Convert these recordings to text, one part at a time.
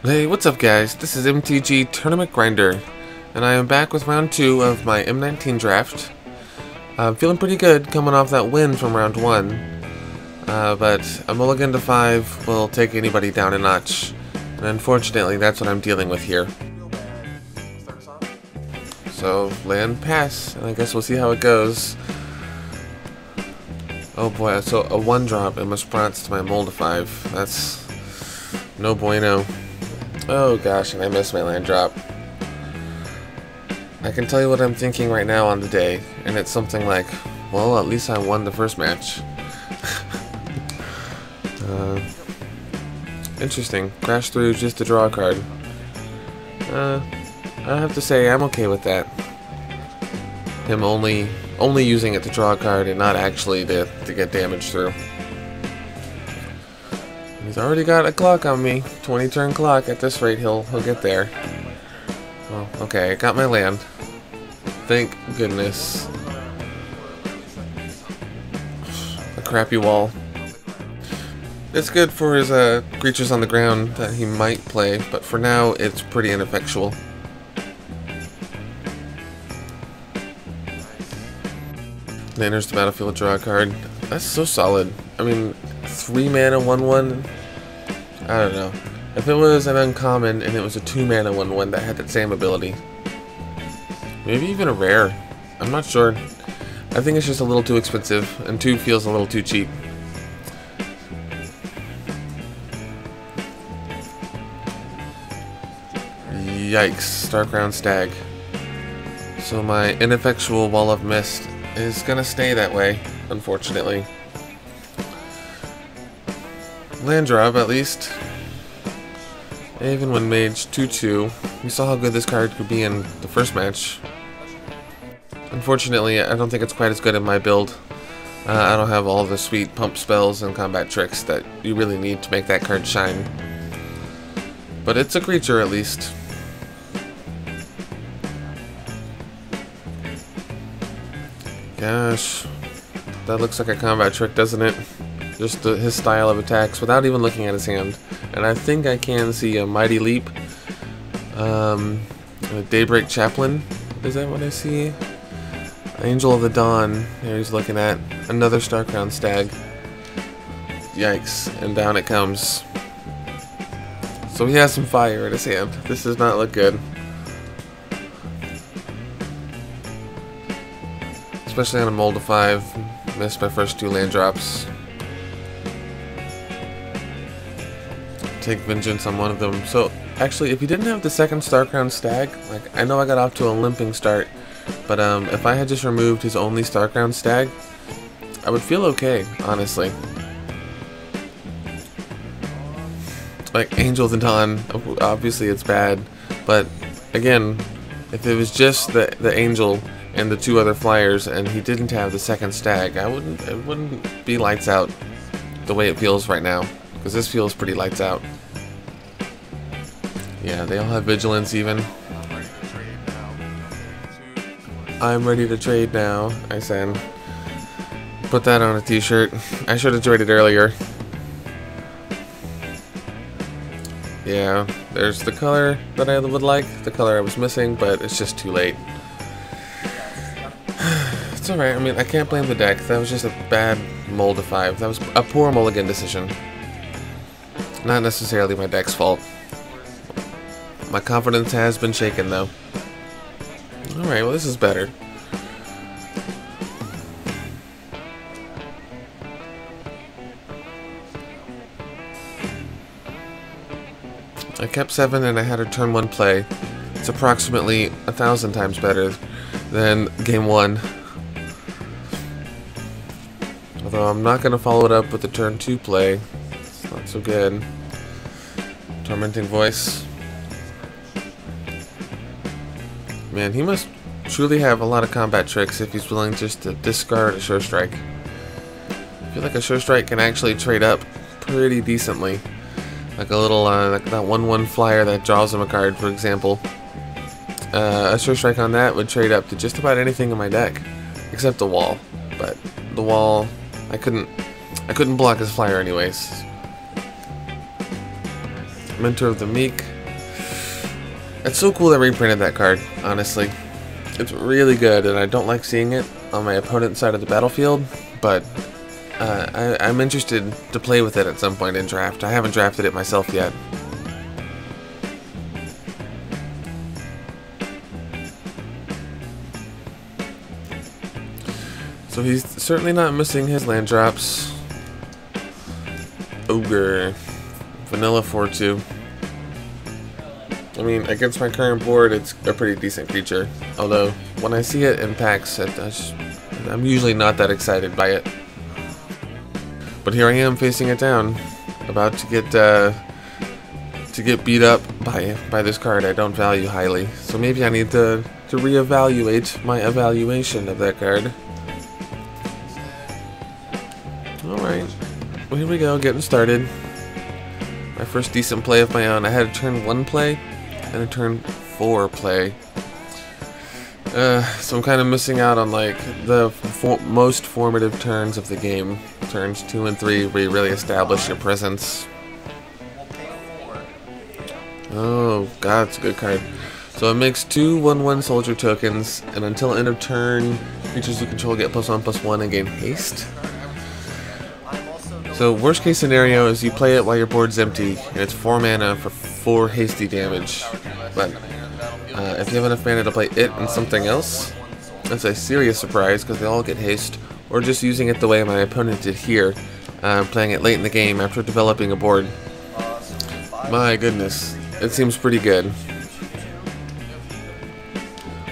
Hey, what's up guys? This is MTG Tournament Grinder, and I am back with round 2 of my M19 Draft. I'm feeling pretty good coming off that win from round 1, but a mulligan to 5 will take anybody down a notch, and unfortunately that's what I'm dealing with here. So, land pass, and I guess we'll see how it goes. Oh boy, so a 1-drop in response to my mull to 5. That's no bueno. Oh gosh, and I missed my land drop. I can tell you what I'm thinking right now on the day, and it's something like, well, at least I won the first match. Interesting. Crash through just to draw a card. I have to say I'm okay with that. Him only using it to draw a card and not actually to get damage through. He's already got a clock on me. 20 turn clock. At this rate, he'll get there. Well, okay, I got my land. Thank goodness. A crappy wall. It's good for his creatures on the ground that he might play, but for now, it's pretty ineffectual. Then enters the battlefield, draw a card. That's so solid. I mean, 3 mana 1/1. I don't know. If it was an uncommon and it was a 2 mana 1/1 that had that same ability, maybe even a rare. I'm not sure. I think it's just a little too expensive, and 2 feels a little too cheap. Yikes! Starkrown Stag. So my ineffectual Wall of Mist is gonna stay that way, unfortunately. Land drop, at least. Even when mage 2/2, we saw how good this card could be in the first match. Unfortunately, I don't think it's quite as good in my build. I don't have all the sweet pump spells and combat tricks that you really need to make that card shine. But it's a creature, at least. Gosh, that looks like a combat trick, doesn't it? Just his style of attacks without even looking at his hand. And I think I can see a Mighty Leap, a Daybreak Chaplain. Is that what I see? Angel of the Dawn. There he's looking at another Starkrown Stag. Yikes! And down it comes. So he has some fire in his hand. This does not look good. Especially on a mull to 5. Missed my first 2 land drops. Take vengeance on one of them. So actually, if he didn't have the second Starkrown Stag, like, I know I got off to a limping start, but if I had just removed his only Starkrown Stag, I would feel okay, honestly. Like, Angel of the Dawn, obviously it's bad, but again, if it was just the Angel and the 2 other flyers and he didn't have the second Stag, it wouldn't be lights out the way it feels right now, because this feels pretty lights out. Yeah, they all have vigilance even. I'm ready to trade now, I said. Put that on a t-shirt. I should have traded earlier. Yeah, there's the color that I would like, the color I was missing, but it's just too late. It's alright, I mean, I can't blame the deck. That was just a bad mull to 5. That was a poor mulligan decision. Not necessarily my deck's fault. My confidence has been shaken, though. Alright, well, this is better. I kept 7 and I had a turn 1 play. It's approximately 1,000 times better than game 1. Although I'm not going to follow it up with the turn 2 play. It's not so good. Tormenting Voice. Man, he must truly have a lot of combat tricks if he's willing just to discard a Sure Strike. I feel like a Sure Strike can actually trade up pretty decently. Like a little, like that 1/1 flyer that draws him a card, for example. A Sure Strike on that would trade up to just about anything in my deck, except the wall. But the wall, I couldn't block his flyer anyways. Mentor of the Meek. It's so cool they reprinted that card, honestly. It's really good, and I don't like seeing it on my opponent's side of the battlefield, but I'm interested to play with it at some point in draft. I haven't drafted it myself yet. So he's certainly not missing his land drops. Ogre. Vanilla 4/2. I mean, against my current board, it's a pretty decent creature. Although, when I see it in packs, I'm usually not that excited by it. But here I am facing it down, about to get beat up by this card I don't value highly. So maybe I need to reevaluate my evaluation of that card. Alright, well, here we go, getting started. My first decent play of my own. I had a turn 1 play and a turn 4 play. So I'm kind of missing out on like the most formative turns of the game. Turns 2 and 3 where you really establish your presence. Oh god, it's a good card. So it makes 2 1/1 soldier tokens, and until end of turn, creatures you control get +1/+1 and gain haste. So worst case scenario is you play it while your board's empty, and it's 4 mana for 4 hasty damage. But if you have enough mana to play it and something else, that's a serious surprise because they all get haste. Or just using it the way my opponent did here, playing it late in the game after developing a board. My goodness, it seems pretty good.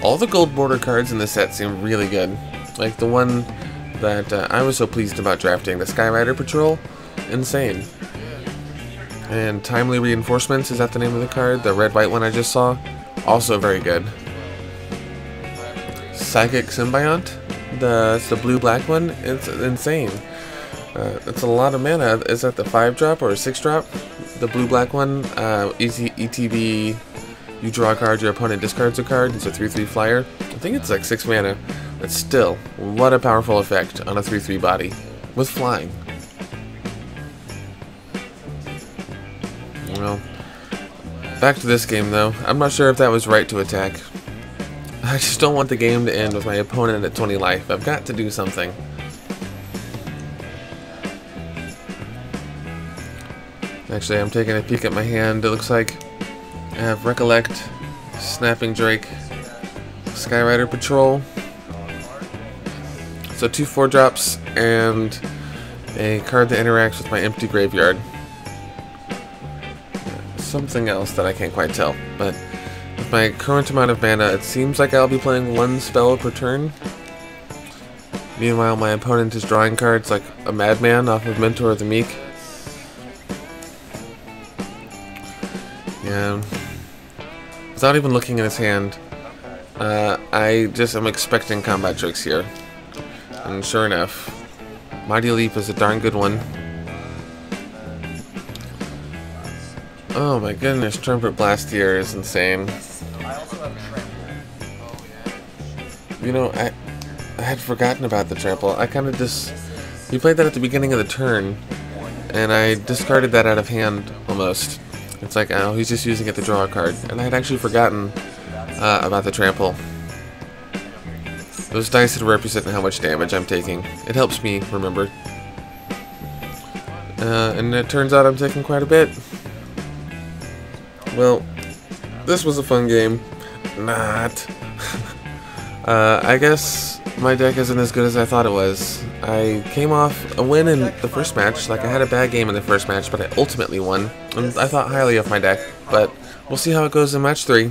All the gold border cards in this set seem really good. Like the one that I was so pleased about drafting, the Skyrider Patrol, insane. And Timely Reinforcements, is that the name of the card? The red-white one I just saw, also very good. Psychic Symbiont, it's the blue-black one, it's insane. It's a lot of mana. Is that the 5-drop or a 6-drop? The blue-black one, ETB, you draw a card, your opponent discards a card, it's a 3/3 flyer. I think it's like 6 mana. But still, what a powerful effect on a 3/3 body with flying. Well, back to this game though. I'm not sure if that was right to attack. I just don't want the game to end with my opponent at 20 life. I've got to do something. Actually, I'm taking a peek at my hand. It looks like I have Recollect, Snapping Drake, Skyrider Patrol. So 2 4-drops and a card that interacts with my empty graveyard. Something else that I can't quite tell, but with my current amount of mana, it seems like I'll be playing 1 spell per turn. Meanwhile, my opponent is drawing cards like a Madman off of Mentor of the Meek. Yeah. Without even looking at his hand, I just am expecting combat tricks here. And sure enough, Mighty Leap is a darn good one. Oh my goodness, Trumpet Blast here is insane. You know, I had forgotten about the trample. I kind of just... You played that at the beginning of the turn, and I discarded that out of hand, almost. It's like, oh, he's just using it to draw a card. And I had actually forgotten about the trample. Those dice would represent how much damage I'm taking. It helps me remember. And it turns out I'm taking quite a bit. Well, this was a fun game. Not. I guess my deck isn't as good as I thought it was. I came off a win in the first match. Like, I had a bad game in the first match, but I ultimately won. And I thought highly of my deck. But we'll see how it goes in match 3.